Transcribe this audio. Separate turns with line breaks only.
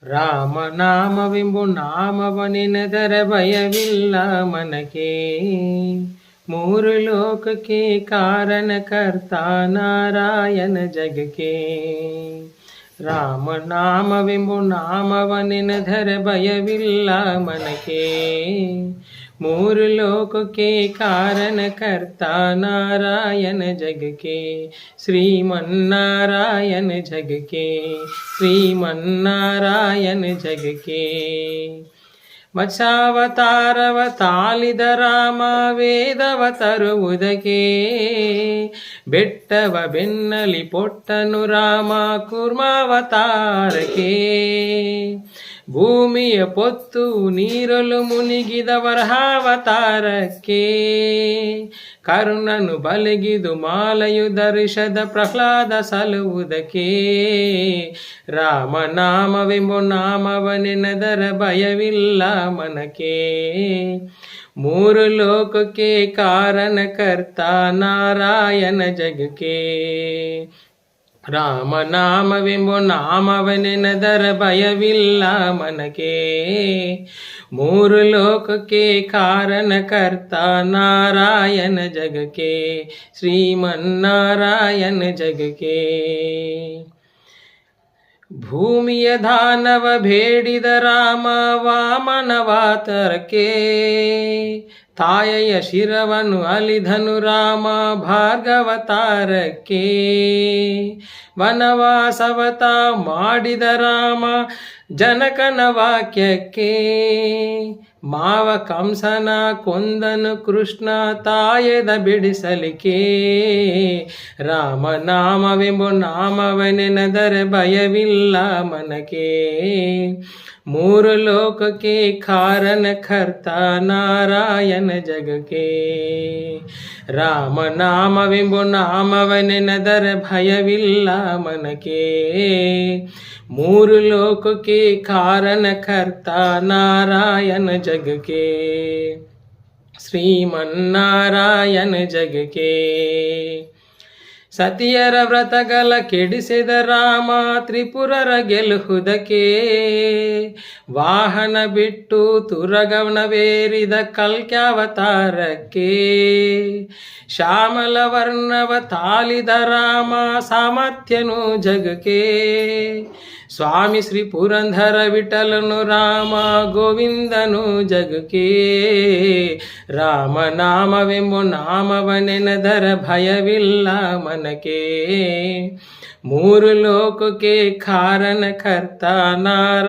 ರಾಮನಾಮವೆಂಬು ನಾಮವನೆನೆದರೆ ಭಯವಿಲ್ಲ ಮನಕ್ಕೆ. ಮೂರು ಲೋಕಕ್ಕೆ ಕಾರಣಕರ್ತ ನಾರಾಯಣ ಜಗಕ್ಕೆ. ರಾಮನಾಮವೆಂಬು ನಾಮವನೆನೆದರೆ ಭಯವಿಲ್ಲ ಮನಕ್ಕೆ. ಮೂರು ಲೋಕಕ್ಕೆ ಕಾರಣಕರ್ತ ನಾರಾಯಣ ಜಗಕ್ಕೆ. ಶ್ರೀಮನ್ನಾರಾಯಣ ಜಗಕ್ಕೆ. ಶ್ರೀಮನ್ನಾರಾಯಣ ಜಗಕ್ಕೆ. ಮತ್ಸ್ಯಾವತಾರವ ತಾಳಿದ ರಾಮ ವೇದವ ತರುವುದಕ್ಕೆ. ಬೆಟ್ಟವ ಬೆನ್ನಲಿ ಪೊಟ್ಟನು ರಾಮ ಕೂರ್ಮಾವತಾರಕ್ಕೆ. ಭೂಮಿಯ ಪೊತ್ತು ನೀರಲು ಮುನಿಗಿದ ವರಹಾವತಾರಕ್ಕೆ. ಕರುಣನು ಬಲಗಿದು ಮಾಲೆಯು ಧರಿಸದ ಪ್ರಹ್ಲಾದ ಸಲುವುದಕ್ಕೆ. ರಾಮನಾಮವೆಂಬು ನಾಮವನೆನೆದರ ಭಯವಿಲ್ಲ ಮನಕ್ಕೆ. ಮೂರು ಲೋಕಕ್ಕೆ ಕಾರಣಕರ್ತ ನಾರಾಯಣ ಜಗಕ್ಕೆ. ರಾಮನಾಮವೆಂಬು ನಾಮವನೆನೆದರ ಭಯವಿಲ್ಲ ಮನಕ್ಕೆ. ಮೂರು ಲೋಕಕ್ಕೆ ಕಾರಣಕರ್ತ ನಾರಾಯಣ ಜಗಕ್ಕೆ. ಶ್ರೀಮನ್ನಾರಾಯಣ ಜಗಕ್ಕೆ. ಭೂಮಿಯ ದಾನವ ಬೇಡಿದ ರಾಮ ವಾಮನವಾತರಕ್ಕೆ. ತಾಯೆಯ ಶಿರವನ್ನು ಅಲಿಧನು ರಾಮ ಭಾರ್ಗವತಾರಕ್ಕೆ. ವನವಾಸವತ ಮಾಡಿದ ರಾಮ ಜನಕನ ವಾಕ್ಯಕ್ಕೆ. ಮಾವ ಕಂಸನ ಕೊಂದನು ಕೃಷ್ಣ ತಾಯದ ಬಿಡಿಸಲಿಕ್ಕೆ. ರಾಮನಾಮವೆಂಬು ನಾಮವನೆನೆದರೆ ಭಯವಿಲ್ಲ ಮನಕ್ಕೆ. ಮೂರು ಲೋಕಕ್ಕೆ ಕಾರಣಕರ್ತ ನಾರಾಯಣ ಜಗಕ್ಕೆ. ರಾಮನಾಮವೆಂಬು ನಾಮವನೆನೆದರೆ ಭಯವಿಲ್ಲ ಮನಕ್ಕೆ. ಮೂರು ಲೋಕಕ್ಕೆ ಕಾರಣಕರ್ತ ನಾರಾಯಣ ಜಗಕ್ಕೆ. ಶ್ರೀಮನ್ನಾರಾಯಣ ಜಗಕ್ಕೆ. ಸತಿಯರ ವ್ರತಗಳ ಕೆಡಿಸಿದ ರಾಮ ತ್ರಿಪುರರ ಗೆಲ್ಲುವುದಕ್ಕೆ. ವಾಹನ ಬಿಟ್ಟು ತುರಗವನವೇರಿದ ಕಲ್ಕ್ಯಾವತಾರಕ್ಕೆ. ಶ್ಯಾಮಲ ವರ್ಣವ ತಾಳಿದ ರಾಮ ಸಾಮರ್ಥ್ಯನು ಜಗಕ್ಕೆ. ಸ್ವಾಮಿ ಶ್ರೀ ಪುರಂದರ ವಿಠಲನು ರಾಮ ಗೋವಿಂದನು ಜಗಕ್ಕೆ. ರಾಮನಾಮವೆಂಬು ನಾಮವನೆನೆದರ ಭಯವಿಲ್ಲ ಮನಕ್ಕೆ. ಮೂರು ಲೋಕಕ್ಕೆ ಕಾರಣಕರ್ತ ನಾರಾಯಣ